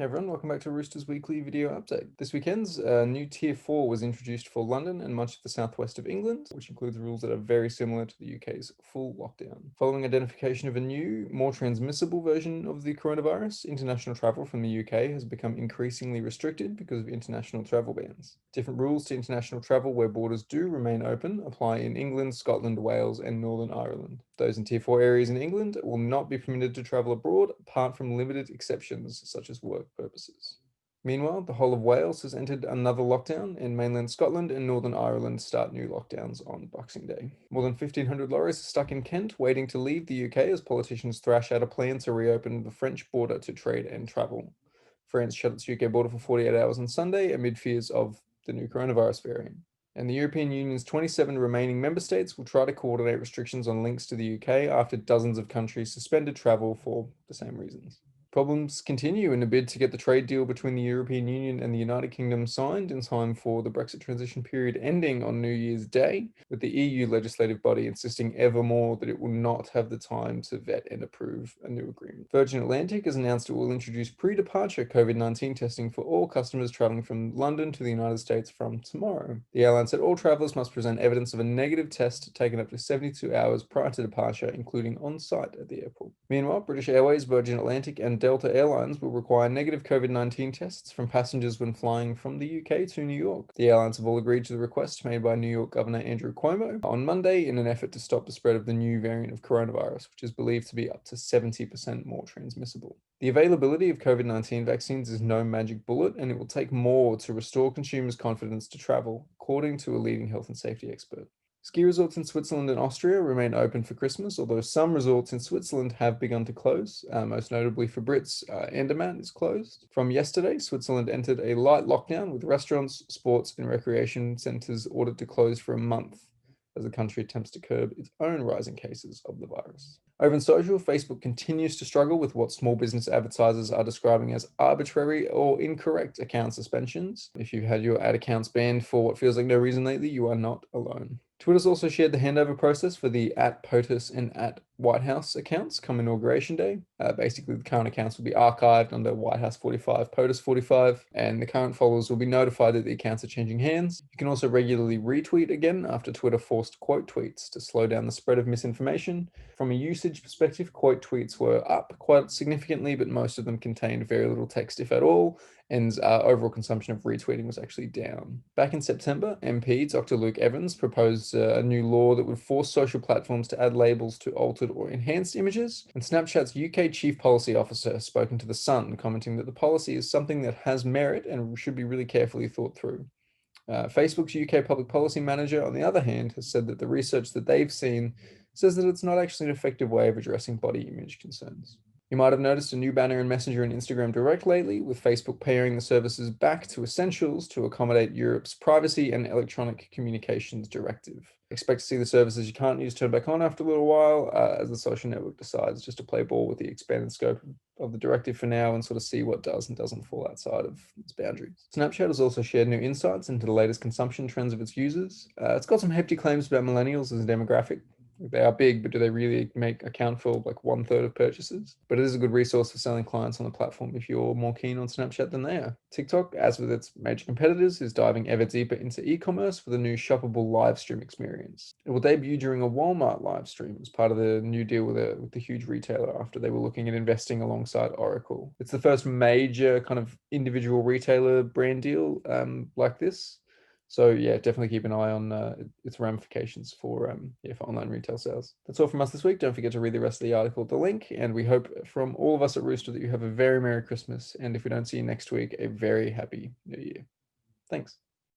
Hey everyone, welcome back to Rooster's weekly video update. This weekend's new Tier 4 was introduced for London and much of the southwest of England, which includes rules that are very similar to the UK's full lockdown. Following identification of a new, more transmissible version of the coronavirus, international travel from the UK has become increasingly restricted because of international travel bans. Different rules to international travel where borders do remain open apply in England, Scotland, Wales, and Northern Ireland. Those in Tier 4 areas in England will not be permitted to travel abroad apart from limited exceptions such as work purposes. Meanwhile, the whole of Wales has entered another lockdown, and mainland Scotland and Northern Ireland start new lockdowns on Boxing Day. More than 1,500 lorries are stuck in Kent waiting to leave the UK as politicians thrash out a plan to reopen the French border to trade and travel. France shut its UK border for 48 hours on Sunday amid fears of the new coronavirus variant. And the European Union's 27 remaining member states will try to coordinate restrictions on links to the UK after dozens of countries suspended travel for the same reasons. Problems continue in a bid to get the trade deal between the European Union and the United Kingdom signed in time for the Brexit transition period ending on New Year's Day, with the EU legislative body insisting ever more that it will not have the time to vet and approve a new agreement. Virgin Atlantic has announced it will introduce pre-departure COVID-19 testing for all customers traveling from London to the United States from tomorrow. The airline said all travelers must present evidence of a negative test taken up to 72 hours prior to departure, including on-site at the airport. Meanwhile, British Airways, Virgin Atlantic, and Delta Airlines will require negative COVID-19 tests from passengers when flying from the UK to New York. The airlines have all agreed to the request made by New York Governor Andrew Cuomo on Monday in an effort to stop the spread of the new variant of coronavirus, which is believed to be up to 70% more transmissible. The availability of COVID-19 vaccines is no magic bullet, and it will take more to restore consumers' confidence to travel, according to a leading health and safety expert. Ski resorts in Switzerland and Austria remain open for Christmas, although some resorts in Switzerland have begun to close. Most notably for Brits, Andermatt is closed. From yesterday, Switzerland entered a light lockdown with restaurants, sports, and recreation centres ordered to close for a month as the country attempts to curb its own rising cases of the virus. Over in social, Facebook continues to struggle with what small business advertisers are describing as arbitrary or incorrect account suspensions. If you've had your ad accounts banned for what feels like no reason lately, you are not alone. Twitter's also shared the handover process for the @POTUS and @Whitehouse accounts come Inauguration Day. Basically, the current accounts will be archived under Whitehouse 45, POTUS 45, and the current followers will be notified that the accounts are changing hands. You can also regularly retweet again after Twitter forced quote tweets to slow down the spread of misinformation. From a usage perspective, quote tweets were up quite significantly, but most of them contained very little text, if at all, and overall consumption of retweeting was actually down. Back in September, MP Dr. Luke Evans proposed a new law that would force social platforms to add labels to altered or enhanced images, and Snapchat's UK Chief Policy Officer has spoken to The Sun, commenting that the policy is something that has merit and should be really carefully thought through. Facebook's UK Public Policy Manager, on the other hand, has said that the research that they've seen says that it's not actually an effective way of addressing body image concerns. You might have noticed a new banner in Messenger and Instagram Direct lately, with Facebook paring the services back to essentials to accommodate Europe's Privacy and Electronic Communications Directive. Expect to see the services you can't use turn back on after a little while, as the social network decides just to play ball with the expanded scope of the directive for now and sort of see what does and doesn't fall outside of its boundaries. Snapchat has also shared new insights into the latest consumption trends of its users. It's got some hefty claims about millennials as a demographic. They are big, but do they really account for like 1/3 of purchases? But it is a good resource for selling clients on the platform if you're more keen on Snapchat than they are. TikTok, as with its major competitors, is diving ever deeper into e-commerce with a new shoppable live stream experience. It will debut during a Walmart live stream as part of the new deal with the huge retailer after they were looking at investing alongside Oracle. It's the first major kind of individual retailer brand deal like this. So yeah, definitely keep an eye on its ramifications for online retail sales. That's all from us this week. Don't forget to read the rest of the article at the link. And we hope from all of us at Rooster that you have a very Merry Christmas. And if we don't see you next week, a very Happy New Year. Thanks.